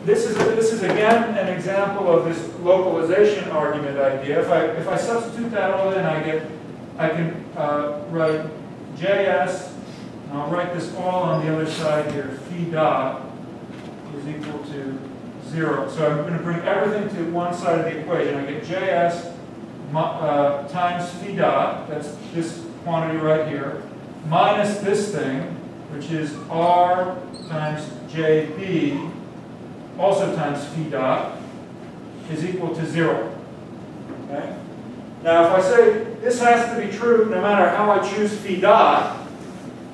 This is again an example of this localization argument idea. If I substitute that all in, I can write JS, and I'll write this all on the other side here. Phi dot is equal to 0. So I'm going to bring everything to one side of the equation. I get JS times phi dot, that's this quantity right here, minus this thing, which is R times JB, also times phi dot, is equal to 0. Okay? Now if I say this has to be true no matter how I choose phi dot,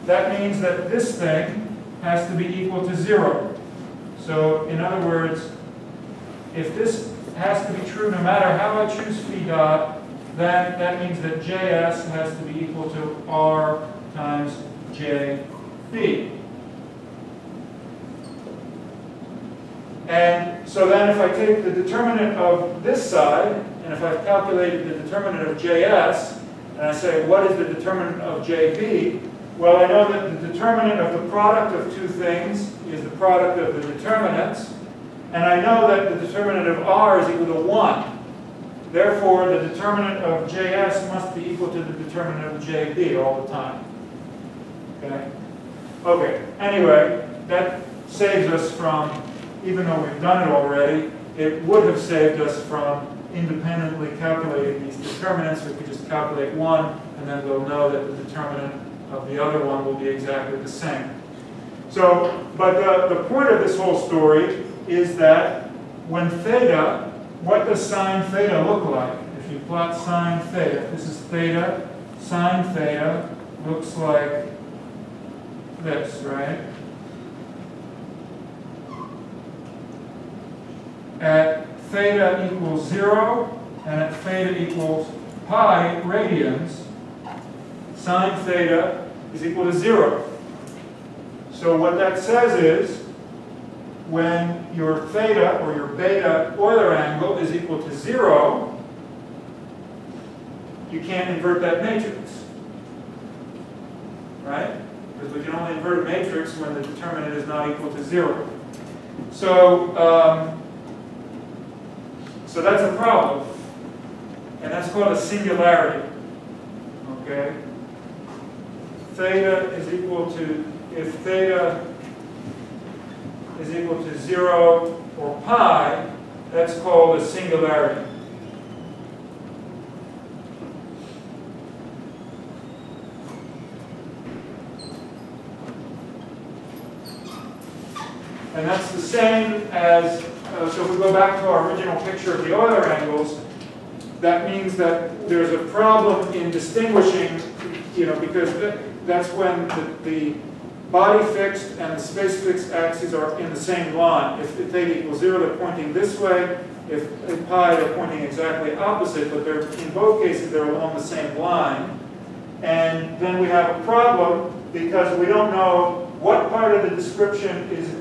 that means that this thing has to be equal to 0. So in other words, if this has to be true no matter how I choose phi dot, then that means that JS has to be equal to R times JB. And so then if I take the determinant of this side, and if I've calculated the determinant of JS, and I say, what is the determinant of JB? Well, I know that the determinant of the product of two things is the product of the determinants, and I know that the determinant of R is equal to 1. Therefore, the determinant of JS must be equal to the determinant of JB all the time. Okay? Okay, anyway, that saves us from, even though we've done it already, it would have saved us from independently calculating these determinants. We could just calculate one, and then we'll know that the determinant of the other one will be exactly the same. So, but the point of this whole story is that when theta, what does sine theta look like? If you plot sine theta, this is theta, sine theta looks like this, right? At theta equals 0 and at theta equals pi radians, sine theta is equal to 0. So what that says is, when your theta or your beta Euler angle is equal to 0, you can't invert that matrix. Right? Because we can only invert a matrix when the determinant is not equal to 0. So, so that's a problem. And that's called a singularity. Okay? Theta is equal to, if theta is equal to 0 or pi, that's called a singularity. And that's the same as, so if we go back to our original picture of the Euler angles, that means that there's a problem in distinguishing, because that's when the body fixed and the space fixed axes are in the same line. If theta equals 0, they're pointing this way. If pi, they're pointing exactly opposite, but they're, in both cases, they're along the same line. And then we have a problem because we don't know what part of the description is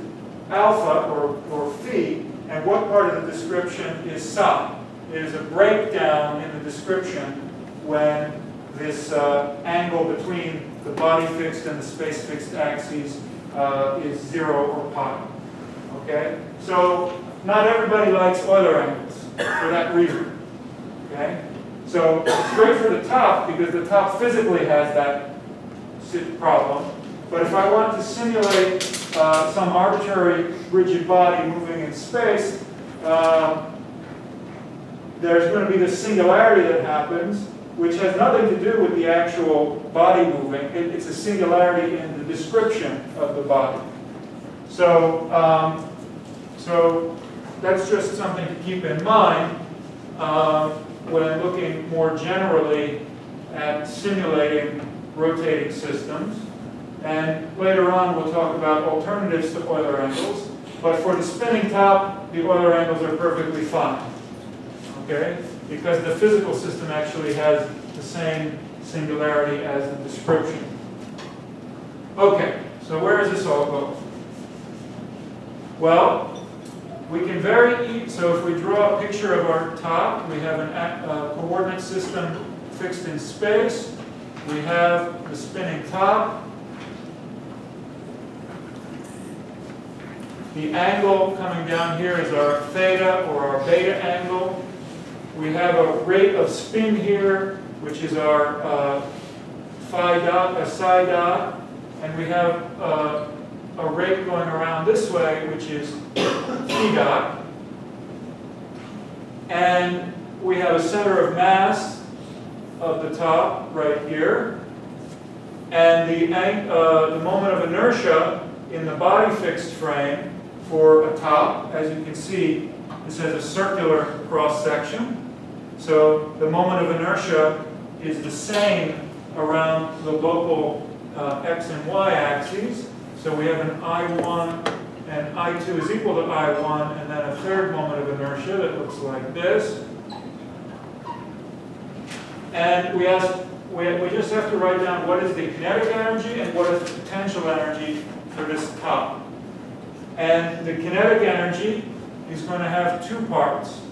alpha or phi, and what part of the description is psi. There's a breakdown in the description when this angle between the body fixed and the space fixed axes is 0 or pi. Okay? So not everybody likes Euler angles for that reason. Okay? So it's great for the top because the top physically has that problem. But if I want to simulate some arbitrary rigid body moving in space, there's going to be this singularity that happens, which has nothing to do with the actual body moving. It's a singularity in the description of the body. So, so that's just something to keep in mind when looking more generally at simulating rotating systems. And later on, we'll talk about alternatives to Euler angles. But for the spinning top, the Euler angles are perfectly fine. Okay? Because the physical system actually has the same singularity as the description. Okay, so where does this all go? Well, we can so if we draw a picture of our top, we have a coordinate system fixed in space. We have the spinning top. The angle coming down here is our theta or our beta angle. We have a rate of spin here, which is our phi dot, psi dot, and we have a rate going around this way, which is phi dot. And we have a center of mass of the top right here. And the moment of inertia in the body fixed frame for a top, as you can see, this has a circular cross section. So the moment of inertia is the same around the local x and y axes. So we have an I1 and I2 is equal to I1, and then a third moment of inertia that looks like this. And we just have to write down what is the kinetic energy and what is the potential energy for this top. And the kinetic energy is going to have two parts.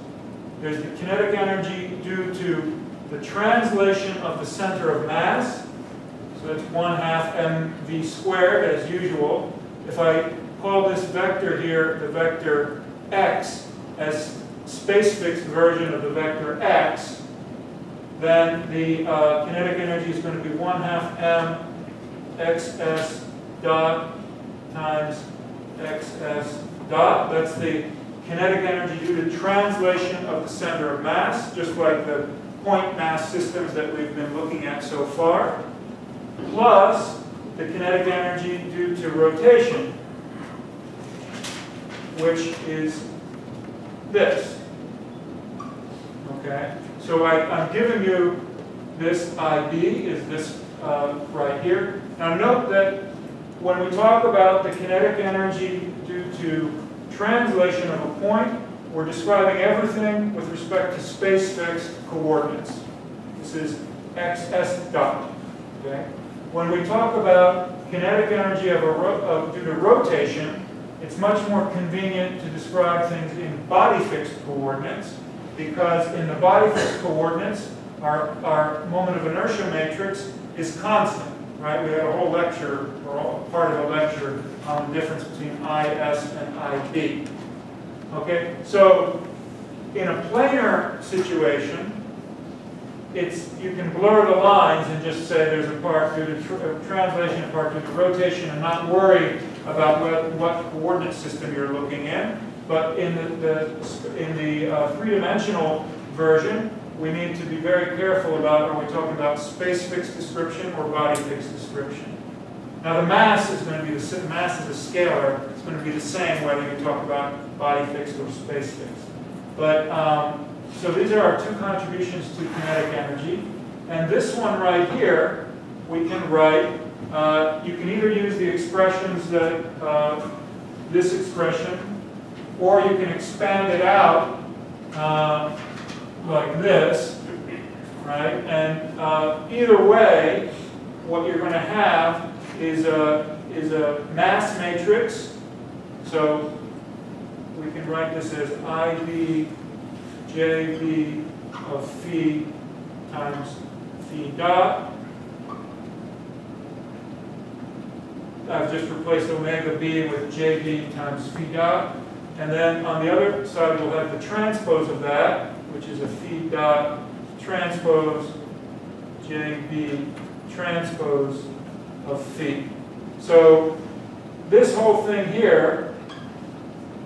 There's the kinetic energy due to the translation of the center of mass. So that's 1/2 mv squared as usual. If I call this vector here the vector x as space-fixed version of the vector x, then the kinetic energy is going to be 1/2 m xs dot times xs dot. That's the kinetic energy due to translation of the center of mass, just like the point mass systems that we've been looking at so far, plus the kinetic energy due to rotation, which is this. Okay? So I'm giving you this ID, is this right here. Now note that when we talk about the kinetic energy due to translation of a point, we're describing everything with respect to space-fixed coordinates. This is xs dot. Okay? When we talk about kinetic energy due to rotation, it's much more convenient to describe things in body-fixed coordinates, because in the body-fixed coordinates, our moment of inertia matrix is constant. Right? We had a whole lecture, or part of a lecture, on the difference between IS and IB. Okay, so in a planar situation, you can blur the lines and just say there's a part due to translation, a part due to rotation, and not worry about what coordinate system you're looking in. But in the three-dimensional version, we need to be very careful about, are we talking about space-fixed description or body-fixed description? Now the mass is going to be the mass is a scalar. It's going to be the same whether you talk about body-fixed or space-fixed. But so these are our two contributions to kinetic energy. And this one right here, we can write. You can either use the expressions that this expression, or you can expand it out like this, right? And either way, what you're going to have is a mass matrix. So we can write this as IB JB of phi times phi dot. I've just replaced omega b with JB times phi dot. And then on the other side, we'll have the transpose of that, which is a phi dot transpose JB transpose of phi. So this whole thing here,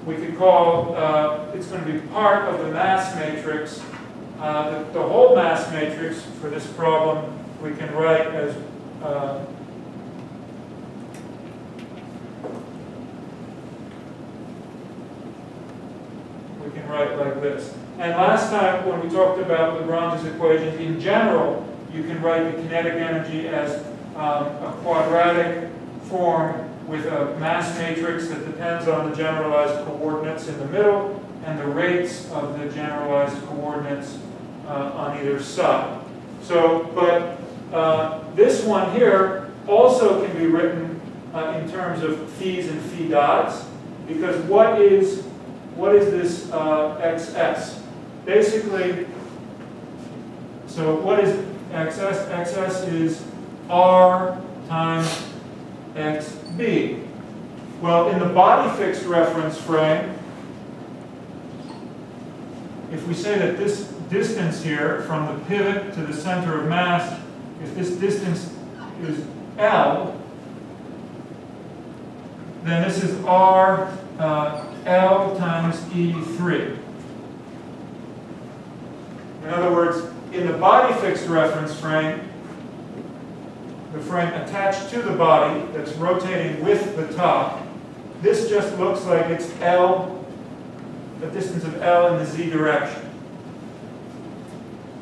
we could call, it's going to be part of the mass matrix. The whole mass matrix for this problem we can write as like this. And last time when we talked about Lagrange's equations, in general, you can write the kinetic energy as a quadratic form with a mass matrix that depends on the generalized coordinates in the middle and the rates of the generalized coordinates on either side. So, but this one here also can be written in terms of phis and phi dots, because what is this xs? Basically, so what is xs? Xs is r times xb. Well, in the body fixed reference frame, if we say that this distance here from the pivot to the center of mass, if this distance is L, then this is R L times E3. In other words, in the body fixed reference frame, the frame attached to the body that's rotating with the top, this just looks like it's L, the distance of L in the z direction.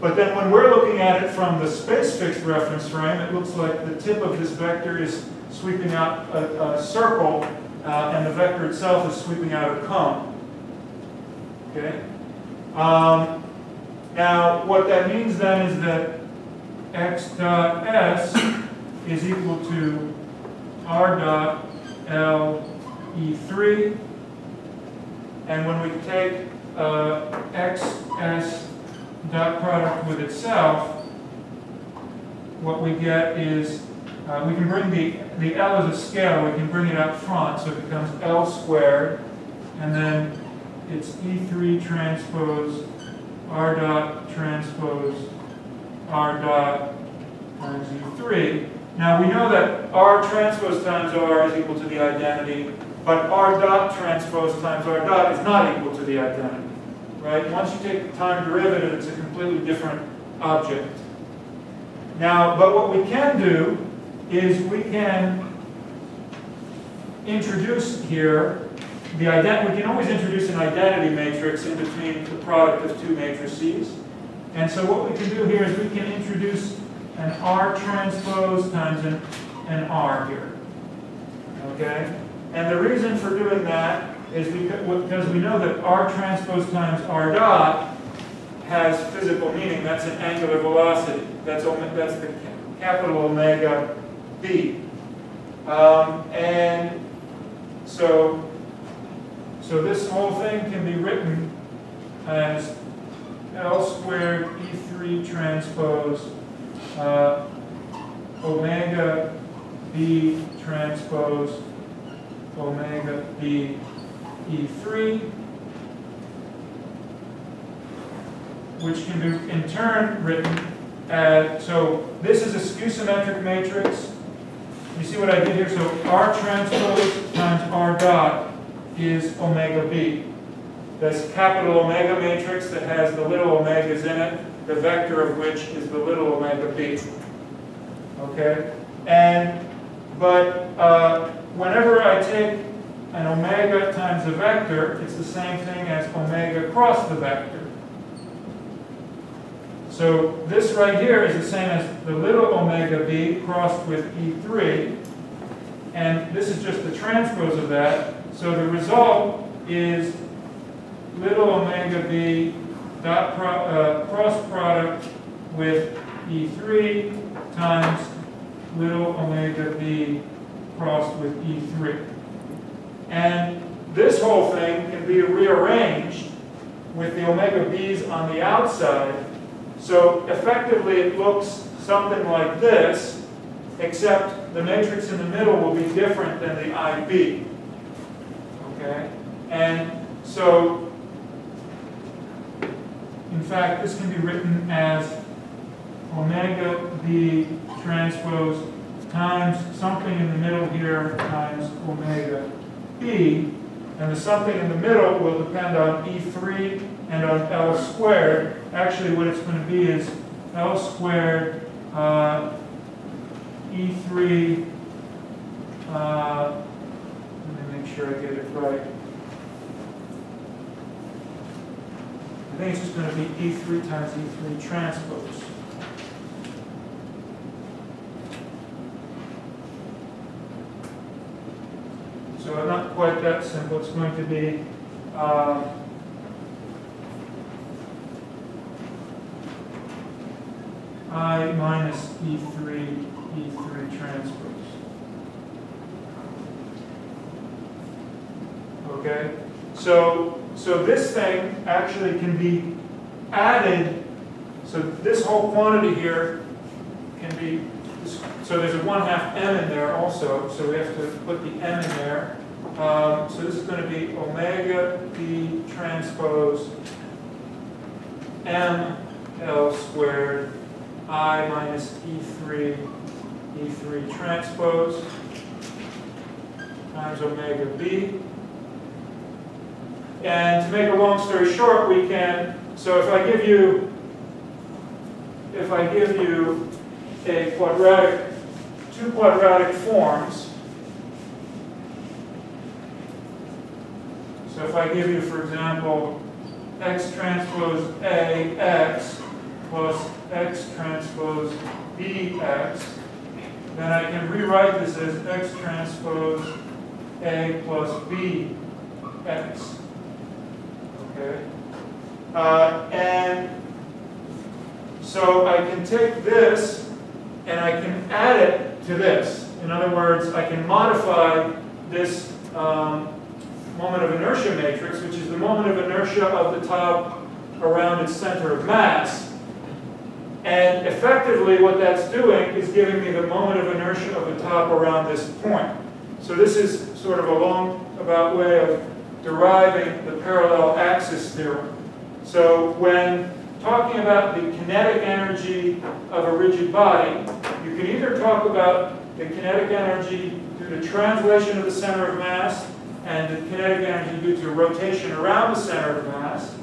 But then when we're looking at it from the space-fixed reference frame, it looks like the tip of this vector is sweeping out a circle, and the vector itself is sweeping out a cone. Okay? Now, what that means then is that x dot s is equal to r dot L E3, and when we take xs dot product with itself, what we get is we can bring the L as a scale, we can bring it out front, so it becomes L squared, and then it's E3 transpose R dot transpose R dot times E3. Now we know that R transpose times R is equal to the identity, but R dot transpose times R dot is not equal to the identity. Right? Once you take the time derivative, it's a completely different object. Now, but what we can do is we can introduce here we can always introduce an identity matrix in between the product of two matrices. And so what we can do here is we can introduce an R transpose times an R here. Okay? And the reason for doing that is because we know that R transpose times R dot has physical meaning. That's an angular velocity. That's the capital omega B. And so this whole thing can be written as L squared E3 transpose omega B transpose omega B E3, which can be in turn written as, so this is a skew symmetric matrix. You see what I did here? So R transpose times R dot is omega B. That's capital omega matrix that has the little omegas in it, the vector of which is the little omega B. Okay? But whenever I take an omega times a vector, it's the same thing as omega cross the vector. So this right here is the same as the little omega B crossed with E3, and this is just the transpose of that. So the result is little omega B dot cross product with E3 times little omega B crossed with E3. And this whole thing can be rearranged with the omega B's on the outside. So effectively it looks something like this, except the matrix in the middle will be different than the IB. Okay? And so, in fact, this can be written as omega B transpose times something in the middle here times omega B, and the something in the middle will depend on E3 and on L squared. Actually, what it's going to be is L squared E3, let me make sure I get it right. I think it's just going to be E3 times E3 transpose. So not quite that simple. It's going to be I minus E3 transpose. Okay? So this thing actually can be added. So this whole quantity here can be, so there's a 1/2 m in there also, so we have to put the m in there. So this is going to be omega p transpose m L squared I minus E3 transpose times omega b. And to make a long story short, we can, so if I give you a quadratic, two quadratic forms, so if I give you, for example, x transpose A x plus x transpose B x, then I can rewrite this as x transpose A plus B x. Okay? And so I can take this and I can add it to this. In other words, I can modify this moment of inertia matrix, which is the moment of inertia of the top around its center of mass. And effectively what that's doing is giving me the moment of inertia of the top around this point. So this is sort of a long-about way of deriving the parallel axis theorem. So when talking about the kinetic energy of a rigid body, you can either talk about the kinetic energy due to translation of the center of mass and the kinetic energy due to rotation around the center of mass,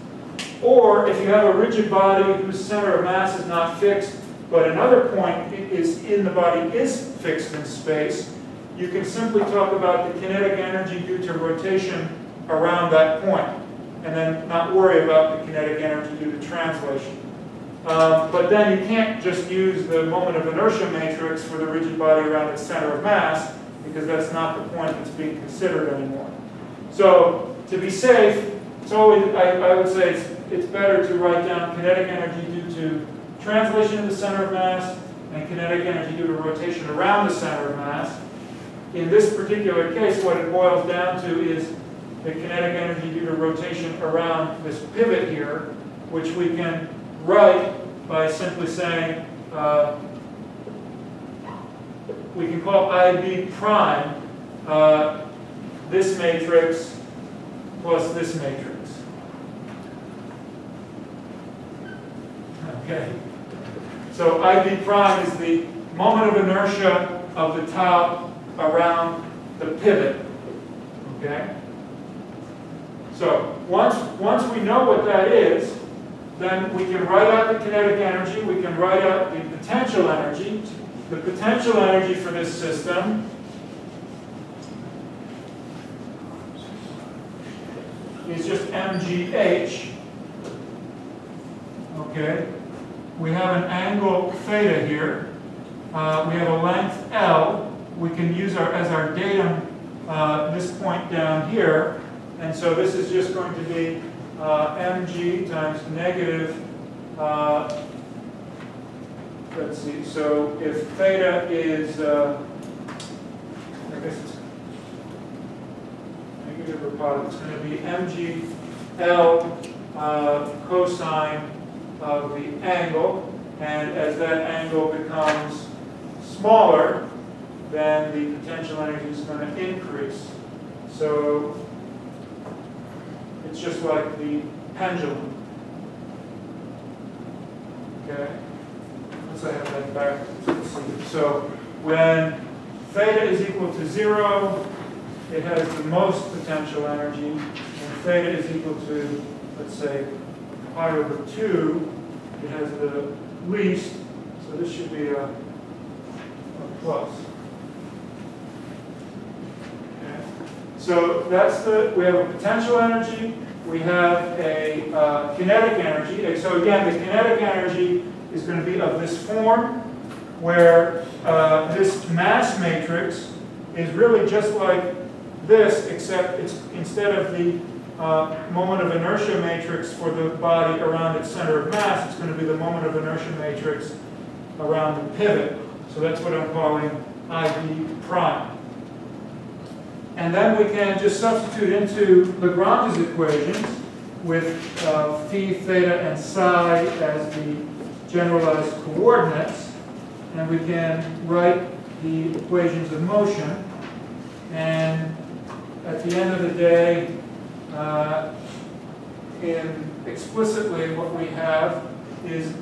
or if you have a rigid body whose center of mass is not fixed, but another point is in the body is fixed in space, you can simply talk about the kinetic energy due to rotation around that point, and then not worry about the kinetic energy due to translation. But then you can't just use the moment of inertia matrix for the rigid body around its center of mass, because that's not the point that's being considered anymore. So to be safe, it's always, I would say it's better to write down kinetic energy due to translation of the center of mass and kinetic energy due to rotation around the center of mass. In this particular case, what it boils down to is the kinetic energy due to rotation around this pivot here, which we can write by simply saying, we can call IB prime this matrix plus this matrix. Okay. So IB prime is the moment of inertia of the top around the pivot. Okay? So once we know what that is, then we can write out the kinetic energy, we can write out the potential energy. The potential energy for this system is just mgh. Okay? We have an angle theta here. We have a length L. We can use as our datum this point down here. And so this is just going to be mg times negative, let's see, so if theta is, I guess it's negative or positive, it's going to be mg L cosine of the angle, and as that angle becomes smaller, then the potential energy is going to increase. So it's just like the pendulum. Okay? Let's have that back. So when theta is equal to 0, it has the most potential energy. When theta is equal to, let's say, pi over 2, it has the least. So this should be a plus. Okay. So that's we have a potential energy. We have a kinetic energy. And so again, the kinetic energy is going to be of this form, where this mass matrix is really just like this, except it's instead of the moment of inertia matrix for the body around its center of mass, it's going to be the moment of inertia matrix around the pivot. So that's what I'm calling IB prime. And then we can just substitute into Lagrange's equations with phi, theta, and psi as the generalized coordinates. And we can write the equations of motion. And at the end of the day, explicitly what we have is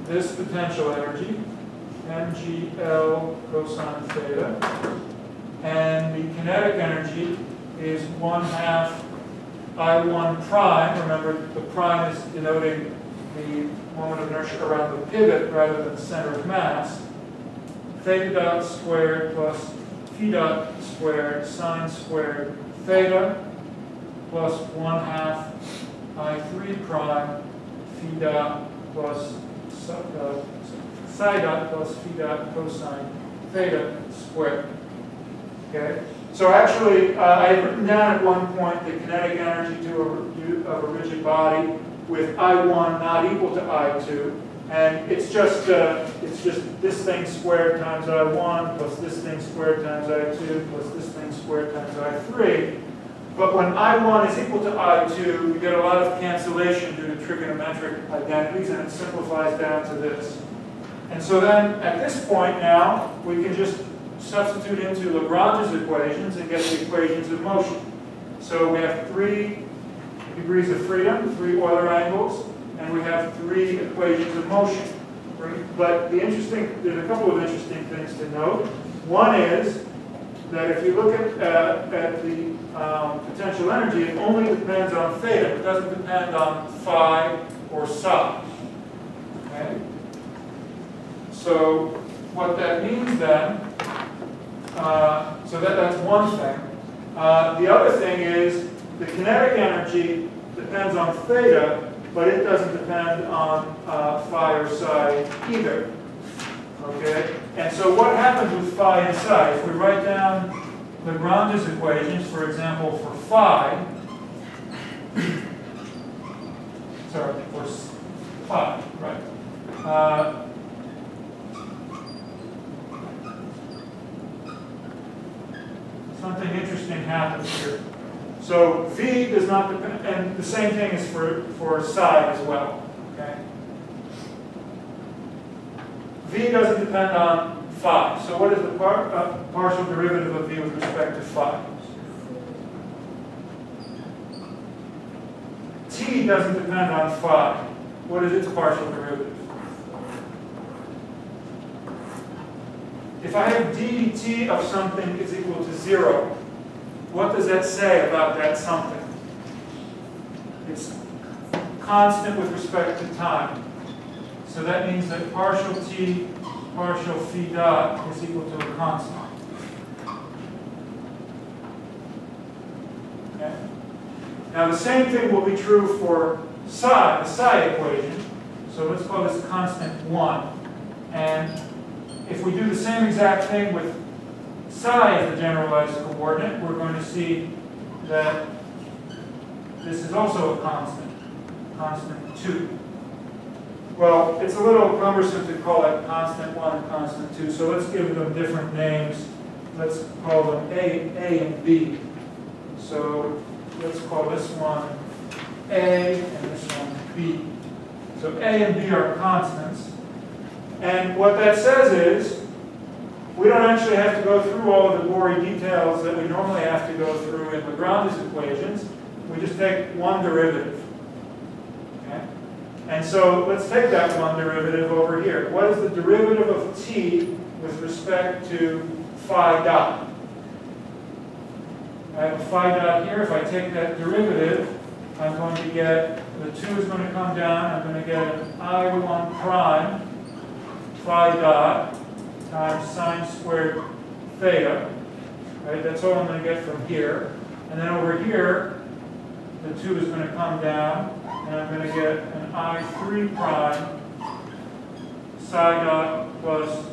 this potential energy, mgl cosine theta, and the kinetic energy is 1/2 I1 prime. Remember, the prime is denoting the moment of inertia around the pivot rather than the center of mass. Theta dot squared plus phi dot squared sine squared theta plus 1/2 I3 prime phi dot plus psi dot plus phi dot cosine theta squared. Okay? So actually, I had written down at one point the kinetic energy of a rigid body with I1 not equal to I2, and it's just this thing squared times I1 plus this thing squared times I2 plus this thing squared times I3. But when I1 is equal to I2, we get a lot of cancellation due to trigonometric identities, and it simplifies down to this. And so then, at this point now, we can just substitute into Lagrange's equations and get the equations of motion. So we have 3 degrees of freedom, 3 Euler angles, and we have 3 equations of motion. But there's a couple of interesting things to note. One is that if you look at the potential energy, it only depends on theta. It doesn't depend on phi or psi. Okay? So what that means then, so that's one thing. The other thing is the kinetic energy depends on theta, but it doesn't depend on phi or psi either. Okay? And so what happens with phi and psi? If we write down Lagrange's equations, for example, for phi, right. Something interesting happens here. So V does not depend, and the same thing is for psi as well. Okay? V doesn't depend on phi. So what is the partial derivative of V with respect to phi? T doesn't depend on phi. What is its partial derivative? If I have dt of something is equal to 0, what does that say about that something? It's constant with respect to time. So that means that partial t, partial phi dot is equal to a constant. Okay? Now the same thing will be true for psi, the psi equation. So let's call this constant 1. And if we do the same exact thing with psi as the generalized coordinate, we're going to see that this is also a constant, constant 2. Well, it's a little cumbersome to call it constant 1 and constant 2, so let's give them different names. Let's call them A and B. So let's call this one A and this one B. So A and B are constants. And what that says is, we don't actually have to go through all of the gory details that we normally have to go through in Lagrange's equations. We just take one derivative. Okay? And so let's take that one derivative over here. What is the derivative of t with respect to phi dot? I have a phi dot here. If I take that derivative, I'm going to get, the 2 is going to come down. I'm going to get an I1 prime phi dot times sine squared theta. Right? That's all I'm going to get from here. And then over here, the 2 is going to come down, and I'm going to get an I3 prime psi dot plus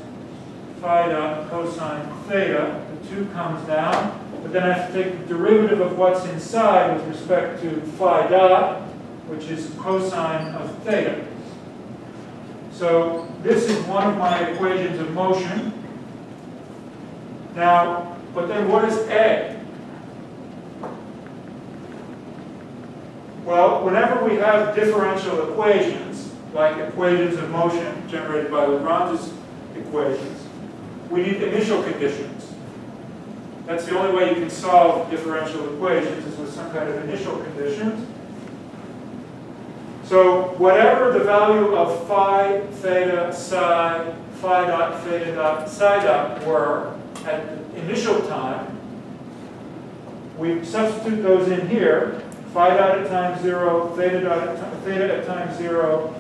phi dot cosine theta. The 2 comes down, but then I have to take the derivative of what's inside with respect to phi dot, which is cosine of theta. So this is one of my equations of motion. Now, but then what is A? Well, whenever we have differential equations, like equations of motion generated by Lagrange's equations, we need initial conditions. That's the only way you can solve differential equations, is with some kind of initial conditions. So whatever the value of phi, theta, psi, phi dot, theta dot, psi dot were at the initial time, we substitute those in here. Phi dot at time 0, theta at time 0,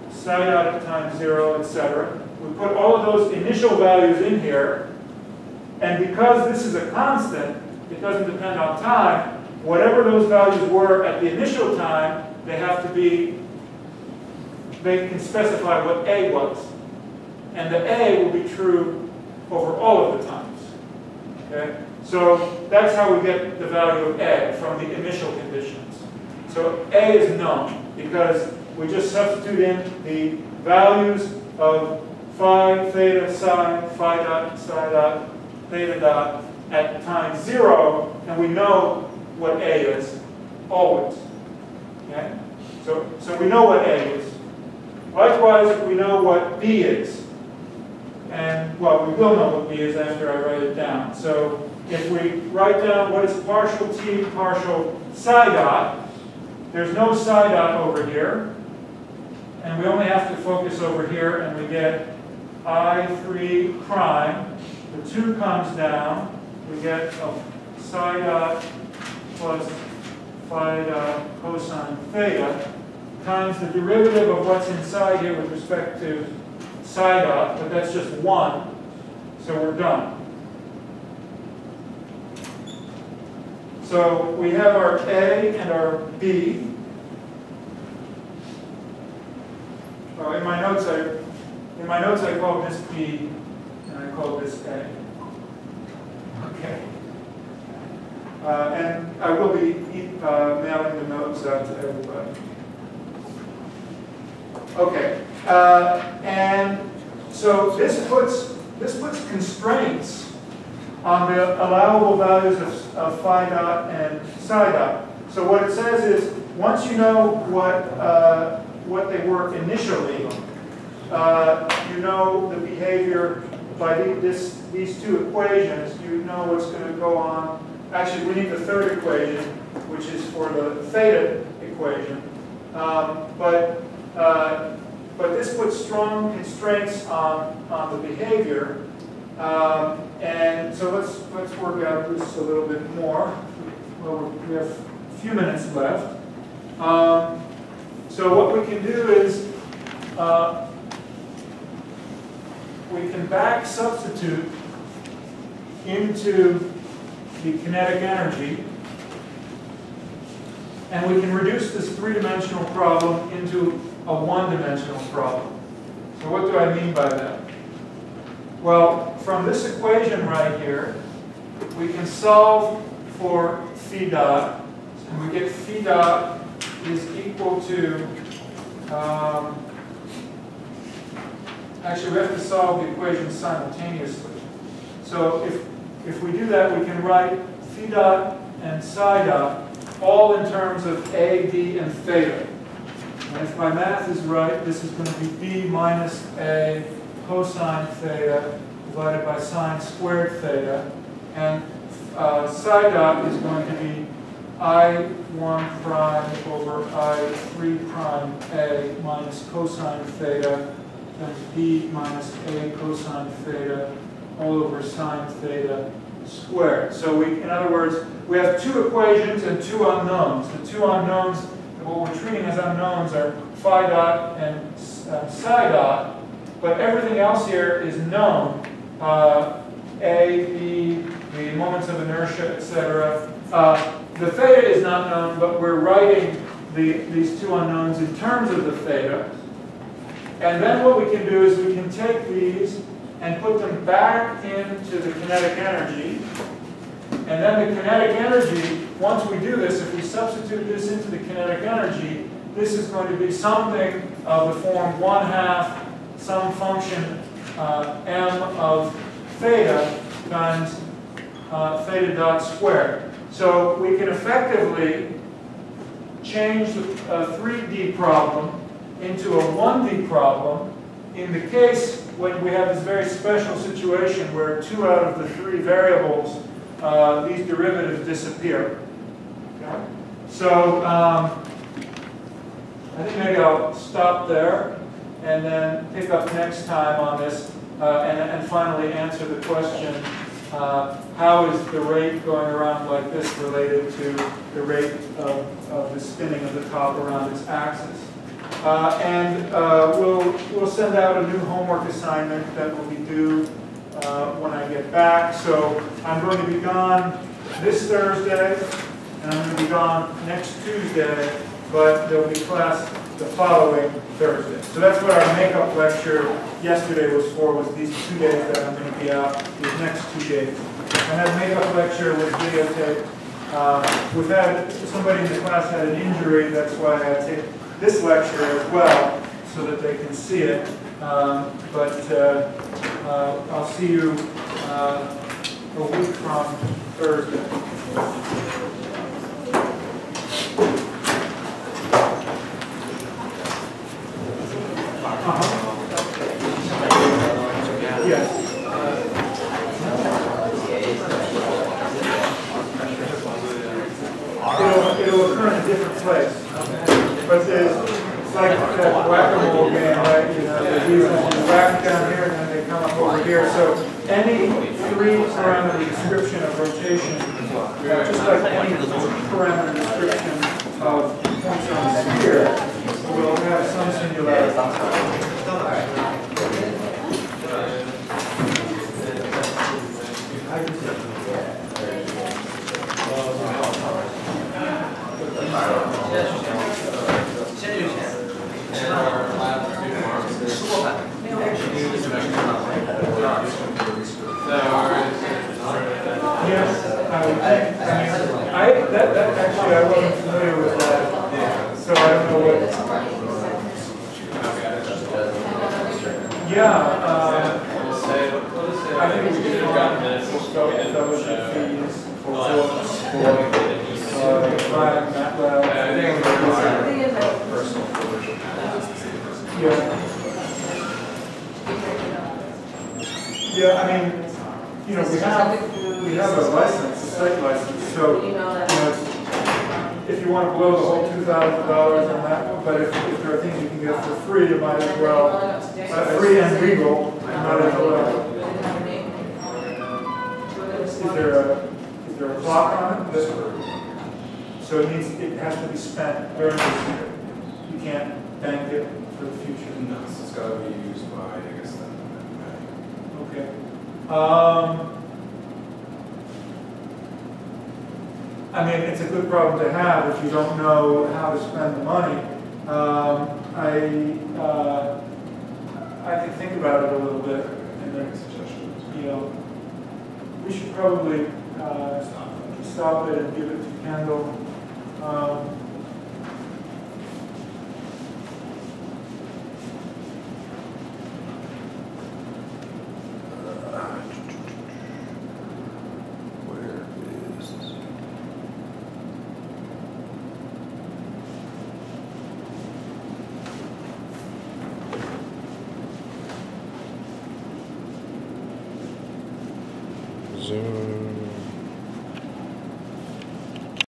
psi dot at time 0, etc. We put all of those initial values in here, and because this is a constant, it doesn't depend on time, whatever those values were at the initial time, they have to be, they can specify what A was. And the A will be true over all of the times. Okay? So that's how we get the value of A from the initial conditions. So A is known because we just substitute in the values of phi, theta, psi, phi dot, psi dot, theta dot at time 0, and we know what A is always. Okay? So we know what A is. Likewise, we know what B is. And, well, we will know what B is after I write it down. So if we write down what is partial T, partial psi dot, there's no psi dot over here. And we only have to focus over here, and we get I3 prime. The 2 comes down. We get a psi dot plus phi dot cosine theta times the derivative of what's inside here with respect to psi dot, but that's just 1, so we're done. So we have our A and our B. Oh, in my notes I called this B and I called this A. Okay. And I will be mailing the notes out to everybody. Okay, and so this puts constraints on the allowable values of phi dot and psi dot. So what it says is, once you know what they were initially, you know the behavior by these two equations. You know what's going to go on. Actually, we need the third equation, which is for the theta equation, but this puts strong constraints on the behavior, and so let's work out this a little bit more. Well, we have a few minutes left. So what we can do is we can back substitute into the kinetic energy, and we can reduce this three-dimensional problem into a one-dimensional problem. So what do I mean by that? Well, from this equation right here, we can solve for phi dot, and we get phi dot is equal to, actually we have to solve the equation simultaneously. So if we do that, we can write phi dot and psi dot all in terms of A, B, and theta. And if my math is right, this is going to be B minus A cosine theta divided by sine squared theta. And psi dot is going to be I1 prime over I3 prime A minus cosine theta times B minus A cosine theta all over sine theta squared. So in other words, we have two equations and two unknowns. The two unknowns, what we're treating as unknowns, are phi dot and psi dot, but everything else here is known. A, B, the moments of inertia, etc. The theta is not known, but we're writing these two unknowns in terms of the theta. And then what we can do is we can take these and put them back into the kinetic energy. And then the kinetic energy, once we do this, if we substitute this into the kinetic energy, this is going to be something of the form 1/2 some function m of theta times theta dot squared. So we can effectively change a 3D problem into a 1D problem in the case when we have this very special situation where 2 out of the 3 variables these derivatives disappear. Okay? So I think maybe I'll stop there and then pick up next time on this and finally answer the question, how is the rate going around like this related to the rate of the spinning of the top around its axis? We'll send out a new homework assignment that will be due when I get back. So I'm going to be gone this Thursday, and I'm going to be gone next Tuesday, but there will be class the following Thursday. So that's what our makeup lecture yesterday was for, was these 2 days that I'm going to be out, these next 2 days. And that makeup lecture was videotaped. We've had, somebody in the class had an injury, that's why I take this lecture as well, so that they can see it. I'll see you a week from Thursday. Yes. It'll occur in a different place. But it's like that whack-a-mole game, right? You know, you whack down here and then they come up over here. So any three-parameter description of rotation, just like any parameter description of points on the sphere, will have some singularity. Yes, that actually I wasn't familiar with that, so I don't know what. Yeah, I think we should fellowship fees for MATLAB. Yeah, I mean, you know, we have a license, a site license, so you know, if you want to blow the whole $2,000 on that, but if there are things you can get for free, you might as well. Free and legal, you might as well. Is there a clock on it? So it has to be spent during this year. You can't bank it for the future. No, it's got to be used by, I guess, that Okay. I mean, it's a good problem to have if you don't know how to spend the money. I can think about it a little bit, and then, you know, we should probably stop it and give it to Kendall.